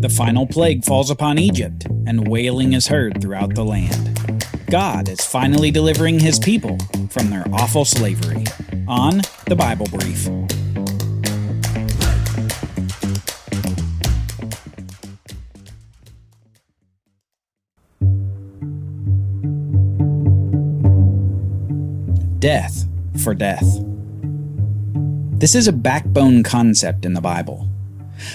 The final plague falls upon Egypt, and wailing is heard throughout the land. God is finally delivering his people from their awful slavery. On the Bible Brief. Death for death. This is a backbone concept in the Bible,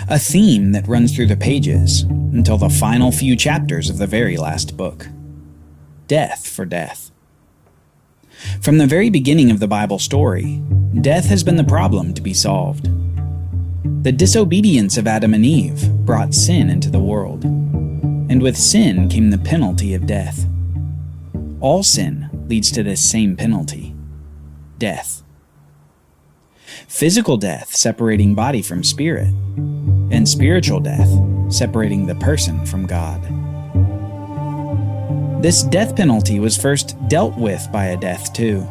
a theme that runs through the pages until the final few chapters of the very last book. Death for death. From the very beginning of the Bible story, death has been the problem to be solved. The disobedience of Adam and Eve brought sin into the world, and with sin came the penalty of death. All sin leads to this same penalty: death. Physical death separating body from spirit, and spiritual death separating the person from God. This death penalty was first dealt with by a death too,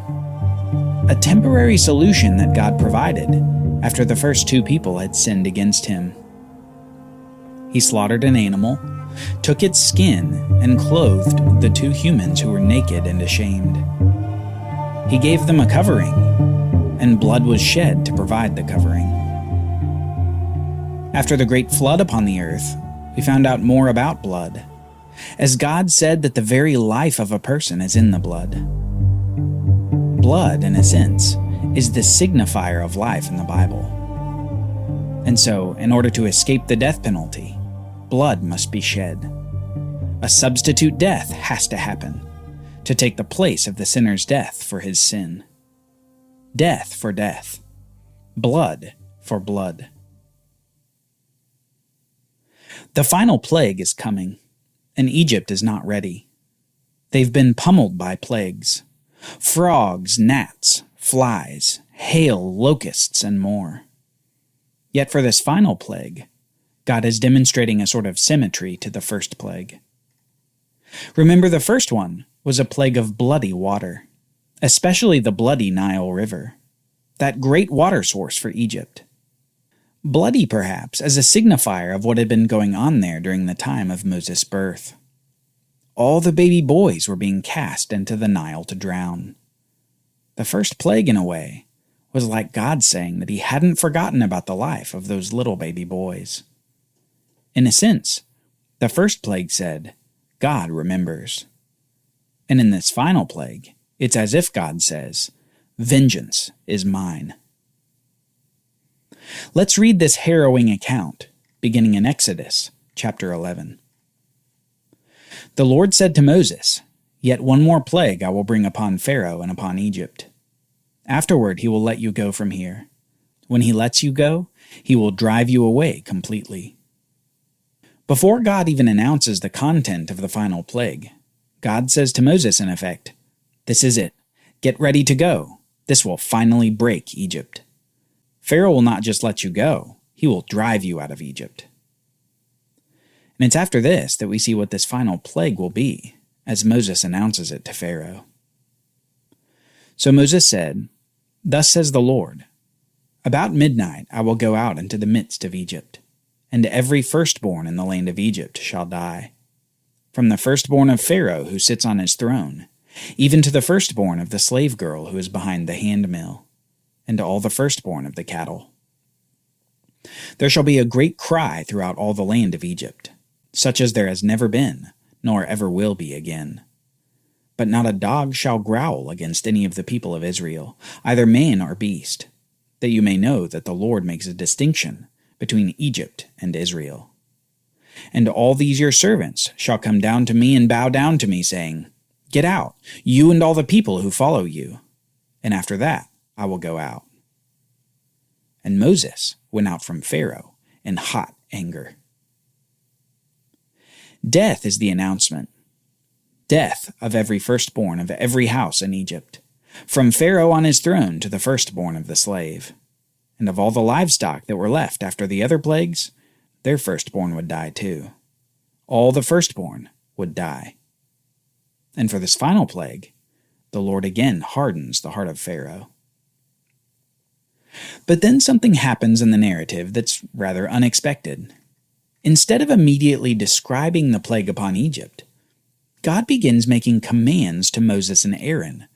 a temporary solution that God provided after the first two people had sinned against him. He slaughtered an animal, took its skin, and clothed the two humans who were naked and ashamed. He gave them a covering, and blood was shed to provide the covering. After the great flood upon the earth, we found out more about blood, as God said that the very life of a person is in the blood. Blood, in a sense, is the signifier of life in the Bible. And so, in order to escape the death penalty, blood must be shed. A substitute death has to happen to take the place of the sinner's death for his sin. Death for death. Blood for blood. The final plague is coming, and Egypt is not ready. They've been pummeled by plagues: frogs, gnats, flies, hail, locusts, and more. Yet for this final plague, God is demonstrating a sort of symmetry to the first plague. Remember, the first one was a plague of bloody water, especially the bloody Nile River, that great water source for Egypt. Bloody, perhaps, as a signifier of what had been going on there during the time of Moses' birth. All the baby boys were being cast into the Nile to drown. The first plague, in a way, was like God saying that he hadn't forgotten about the life of those little baby boys. In a sense, the first plague said, God remembers. And in this final plague, it's as if God says, vengeance is mine. Let's read this harrowing account, beginning in Exodus chapter 11. The Lord said to Moses, "Yet one more plague I will bring upon Pharaoh and upon Egypt. Afterward he will let you go from here. When he lets you go, he will drive you away completely." Before God even announces the content of the final plague, God says to Moses, in effect, "This is it. Get ready to go. This will finally break Egypt. Pharaoh will not just let you go, he will drive you out of Egypt." And it's after this that we see what this final plague will be, as Moses announces it to Pharaoh. So Moses said, "Thus says the Lord, about midnight I will go out into the midst of Egypt, and every firstborn in the land of Egypt shall die, from the firstborn of Pharaoh who sits on his throne, even to the firstborn of the slave girl who is behind the handmill, and to all the firstborn of the cattle. There shall be a great cry throughout all the land of Egypt, such as there has never been, nor ever will be again. But not a dog shall growl against any of the people of Israel, either man or beast, that you may know that the Lord makes a distinction between Egypt and Israel. And all these your servants shall come down to me and bow down to me, saying, 'Get out, you and all the people who follow you.' And after that I will go out." And Moses went out from Pharaoh in hot anger. Death is the announcement. Death of every firstborn of every house in Egypt, from Pharaoh on his throne to the firstborn of the slave. And of all the livestock that were left after the other plagues, their firstborn would die too. All the firstborn would die. And for this final plague, the Lord again hardens the heart of Pharaoh. But then something happens in the narrative that's rather unexpected. Instead of immediately describing the plague upon Egypt, God begins making commands to Moses and Aaron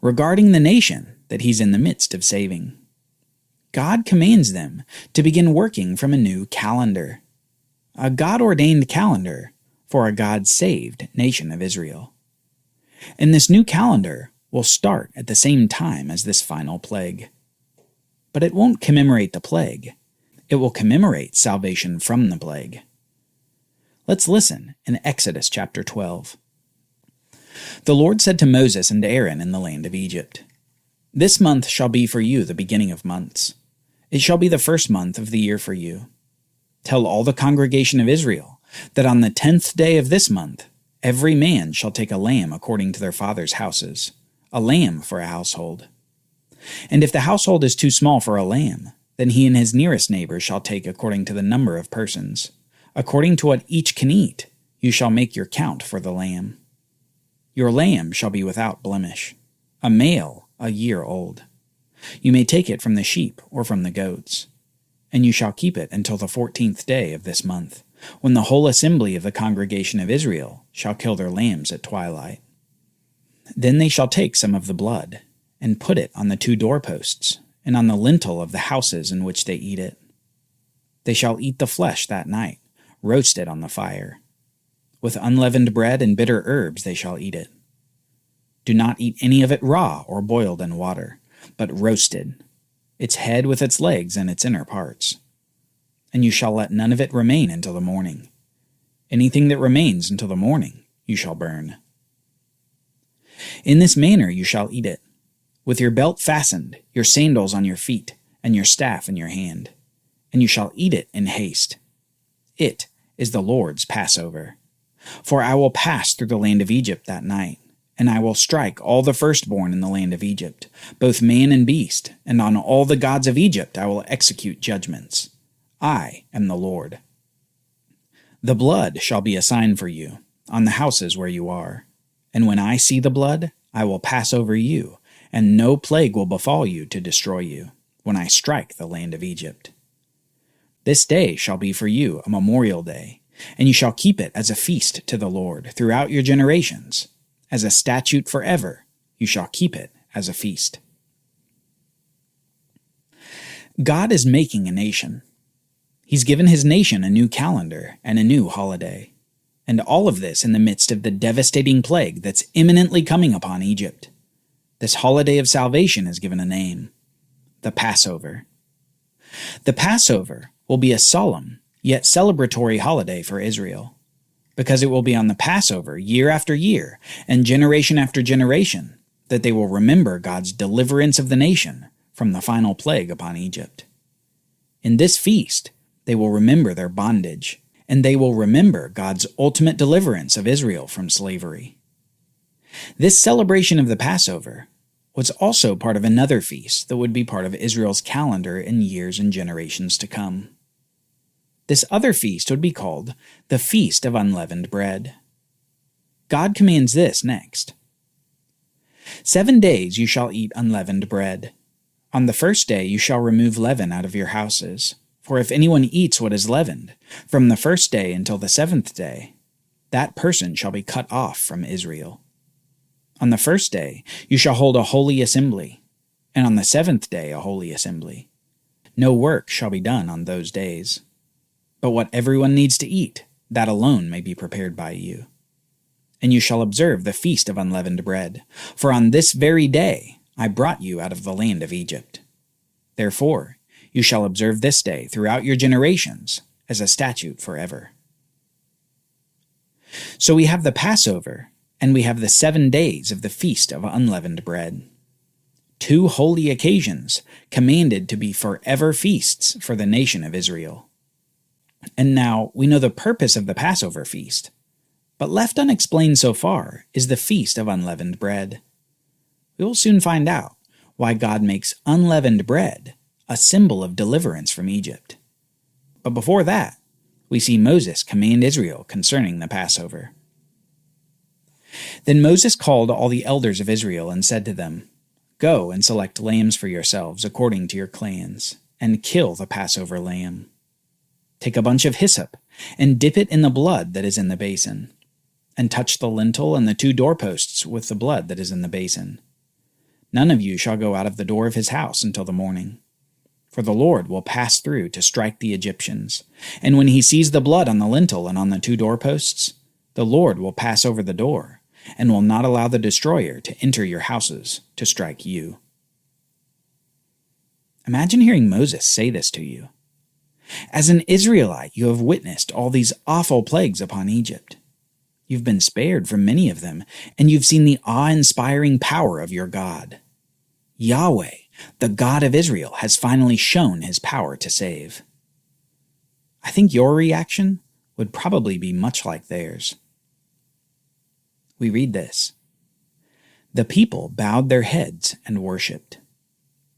regarding the nation that he's in the midst of saving. God commands them to begin working from a new calendar, a God-ordained calendar for a God-saved nation of Israel. And this new calendar will start at the same time as this final plague. But it won't commemorate the plague. It will commemorate salvation from the plague. Let's listen in Exodus chapter 12. The Lord said to Moses and Aaron in the land of Egypt, "This month shall be for you the beginning of months. It shall be the first month of the year for you. Tell all the congregation of Israel that on the 10th day of this month every man shall take a lamb according to their fathers' houses, a lamb for a household. And if the household is too small for a lamb, then he and his nearest neighbor shall take according to the number of persons. According to what each can eat, you shall make your count for the lamb. Your lamb shall be without blemish, a male a year old. You may take it from the sheep or from the goats. And you shall keep it until the 14th day of this month, when the whole assembly of the congregation of Israel shall kill their lambs at twilight. Then they shall take some of the blood, and put it on the 2 doorposts, and on the lintel of the houses in which they eat it. They shall eat the flesh that night, roasted on the fire. With unleavened bread and bitter herbs they shall eat it. Do not eat any of it raw or boiled in water, but roasted, its head with its legs and its inner parts. And you shall let none of it remain until the morning. Anything that remains until the morning you shall burn. In this manner you shall eat it, with your belt fastened, your sandals on your feet, and your staff in your hand. And you shall eat it in haste. It is the Lord's Passover. For I will pass through the land of Egypt that night, and I will strike all the firstborn in the land of Egypt, both man and beast, and on all the gods of Egypt I will execute judgments. I am the Lord. The blood shall be a sign for you on the houses where you are. And when I see the blood, I will pass over you, and no plague will befall you to destroy you, when I strike the land of Egypt. This day shall be for you a memorial day, and you shall keep it as a feast to the Lord throughout your generations. As a statute forever, you shall keep it as a feast." God is making a nation. He's given his nation a new calendar and a new holiday. And all of this in the midst of the devastating plague that's imminently coming upon Egypt. This holiday of salvation is given a name: the Passover. The Passover will be a solemn yet celebratory holiday for Israel, because it will be on the Passover year after year and generation after generation that they will remember God's deliverance of the nation from the final plague upon Egypt. In this feast, they will remember their bondage, and they will remember God's ultimate deliverance of Israel from slavery. This celebration of the Passover was also part of another feast that would be part of Israel's calendar in years and generations to come. This other feast would be called the Feast of Unleavened Bread. God commands this next. 7 days you shall eat unleavened bread. On the first day you shall remove leaven out of your houses. For if anyone eats what is leavened, from the first day until the 7th day, that person shall be cut off from Israel. On the first day you shall hold a holy assembly, and on the 7th day a holy assembly. No work shall be done on those days. But what everyone needs to eat, that alone may be prepared by you. And you shall observe the Feast of Unleavened Bread, for on this very day I brought you out of the land of Egypt. Therefore you shall observe this day throughout your generations as a statute forever. So we have the Passover, and we have the 7 days of the Feast of Unleavened Bread. 2 holy occasions commanded to be forever feasts for the nation of Israel. And now we know the purpose of the Passover feast, but left unexplained so far is the Feast of Unleavened Bread. We will soon find out why God makes unleavened bread a symbol of deliverance from Egypt. But before that, we see Moses command Israel concerning the Passover. Then Moses called all the elders of Israel and said to them, "Go and select lambs for yourselves according to your clans, and kill the Passover lamb. Take a bunch of hyssop, and dip it in the blood that is in the basin, and touch the lintel and the 2 doorposts with the blood that is in the basin. None of you shall go out of the door of his house until the morning. For the Lord will pass through to strike the Egyptians, and when he sees the blood on the lintel and on the 2 doorposts, the Lord will pass over the door, and will not allow the destroyer to enter your houses to strike you." Imagine hearing Moses say this to you. As an Israelite, you have witnessed all these awful plagues upon Egypt. You've been spared from many of them, and you've seen the awe-inspiring power of your God. Yahweh, the God of Israel, has finally shown his power to save. I think your reaction would probably be much like theirs. We read this. The people bowed their heads and worshipped.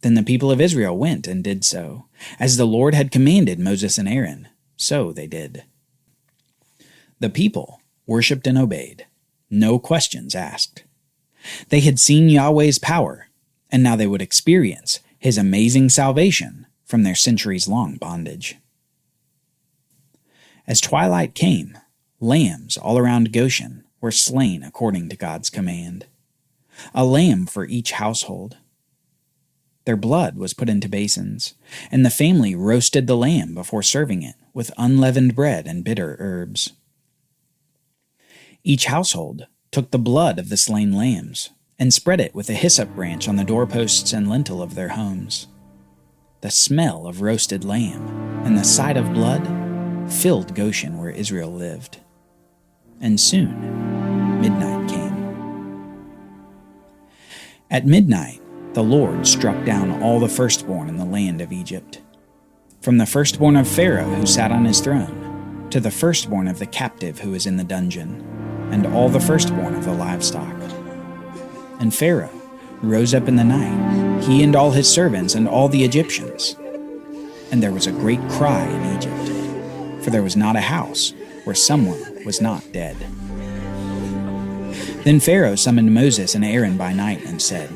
Then the people of Israel went and did so. As the Lord had commanded Moses and Aaron, so they did. The people worshipped and obeyed, no questions asked. They had seen Yahweh's power, and now they would experience his amazing salvation from their centuries-long bondage. As twilight came, lambs all around Goshen were slain according to God's command, a lamb for each household. Their blood was put into basins, and the family roasted the lamb before serving it with unleavened bread and bitter herbs. Each household took the blood of the slain lambs and spread it with a hyssop branch on the doorposts and lintel of their homes. The smell of roasted lamb and the sight of blood filled Goshen where Israel lived. And soon, midnight came. At midnight, the Lord struck down all the firstborn in the land of Egypt, from the firstborn of Pharaoh who sat on his throne, to the firstborn of the captive who is in the dungeon, and all the firstborn of the livestock. And Pharaoh rose up in the night, he and all his servants and all the Egyptians. And there was a great cry in Egypt, for there was not a house where someone was not dead. Then Pharaoh summoned Moses and Aaron by night and said,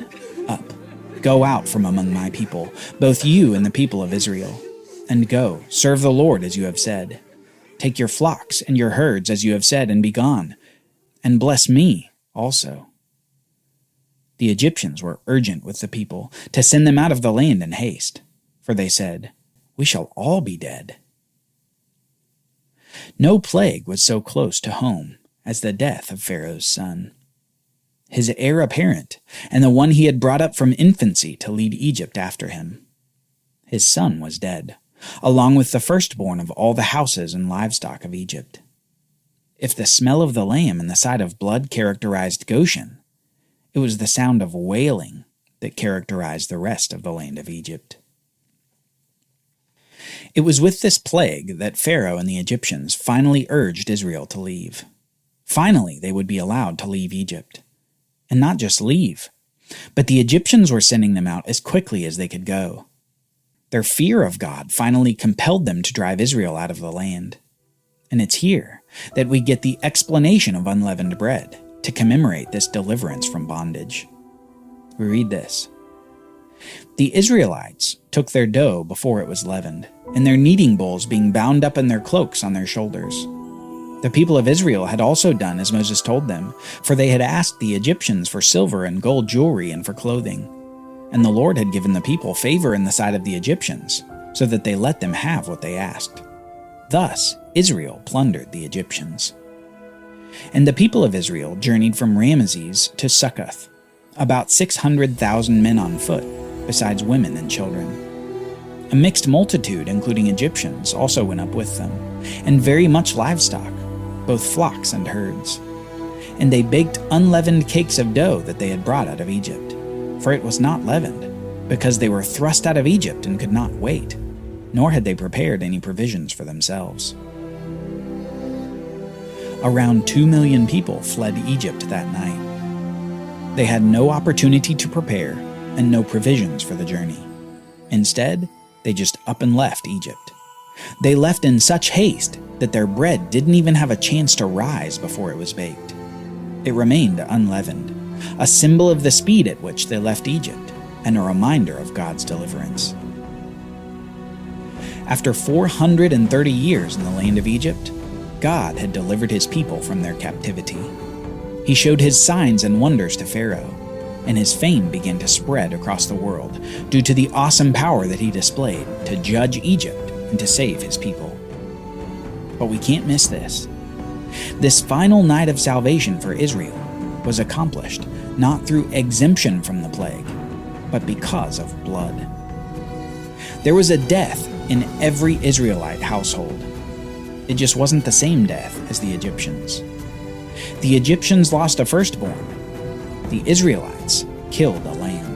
"Up, go out from among my people, both you and the people of Israel, and go, serve the Lord as you have said. Take your flocks and your herds as you have said, and be gone, and bless me also." The Egyptians were urgent with the people to send them out of the land in haste, for they said, "We shall all be dead." No plague was so close to home as the death of Pharaoh's son, his heir apparent, and the one he had brought up from infancy to lead Egypt after him. His son was dead, along with the firstborn of all the houses and livestock of Egypt. If the smell of the lamb and the sight of blood characterized Goshen, it was the sound of wailing that characterized the rest of the land of Egypt. It was with this plague that Pharaoh and the Egyptians finally urged Israel to leave. Finally, they would be allowed to leave Egypt. And not just leave, but the Egyptians were sending them out as quickly as they could go. Their fear of God finally compelled them to drive Israel out of the land. And it's here that we get the explanation of unleavened bread to commemorate this deliverance from bondage. We read this. The Israelites took their dough before it was leavened, and their kneading bowls being bound up in their cloaks on their shoulders. The people of Israel had also done as Moses told them, for they had asked the Egyptians for silver and gold jewelry and for clothing. And the Lord had given the people favor in the sight of the Egyptians, so that they let them have what they asked. Thus Israel plundered the Egyptians. And the people of Israel journeyed from Ramesses to Succoth, about 600,000 men on foot, besides women and children. A mixed multitude, including Egyptians, also went up with them, and very much livestock, both flocks and herds. And they baked unleavened cakes of dough that they had brought out of Egypt, for it was not leavened, because they were thrust out of Egypt and could not wait, nor had they prepared any provisions for themselves. Around 2 million people fled Egypt that night. They had no opportunity to prepare and no provisions for the journey. Instead, they just up and left Egypt. They left in such haste that their bread didn't even have a chance to rise before it was baked. It remained unleavened, a symbol of the speed at which they left Egypt, and a reminder of God's deliverance. After 430 years in the land of Egypt, God had delivered his people from their captivity. He showed his signs and wonders to Pharaoh, and his fame began to spread across the world due to the awesome power that he displayed to judge Egypt and to save his people. But we can't miss this. This final night of salvation for Israel was accomplished not through exemption from the plague, but because of blood. There was a death in every Israelite household. It just wasn't the same death as the Egyptians. The Egyptians lost a firstborn. The Israelites killed a lamb.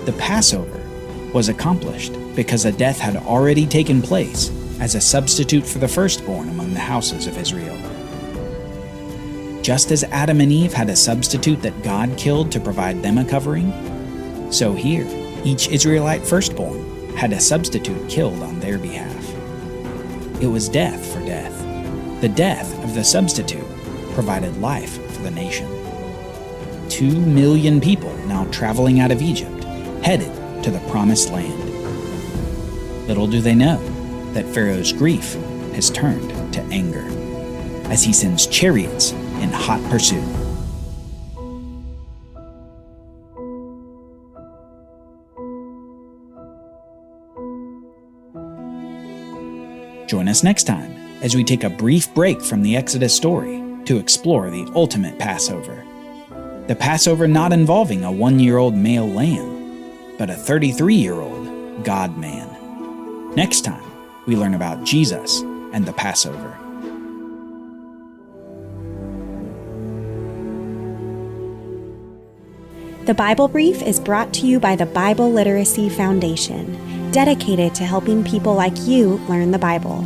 The Passover was accomplished because a death had already taken place as a substitute for the firstborn among the houses of Israel. Just as Adam and Eve had a substitute that God killed to provide them a covering, so here, each Israelite firstborn had a substitute killed on their behalf. It was death for death. The death of the substitute provided life for the nation. 2 million people now traveling out of Egypt, headed to the Promised Land. Little do they know that Pharaoh's grief has turned to anger as he sends chariots in hot pursuit. Join us next time as we take a brief break from the Exodus story to explore the ultimate Passover. The Passover not involving a 1-year-old male lamb, but a 33-year-old God-man. Next time, we learn about Jesus and the Passover. The Bible Brief is brought to you by the Bible Literacy Foundation, dedicated to helping people like you learn the Bible.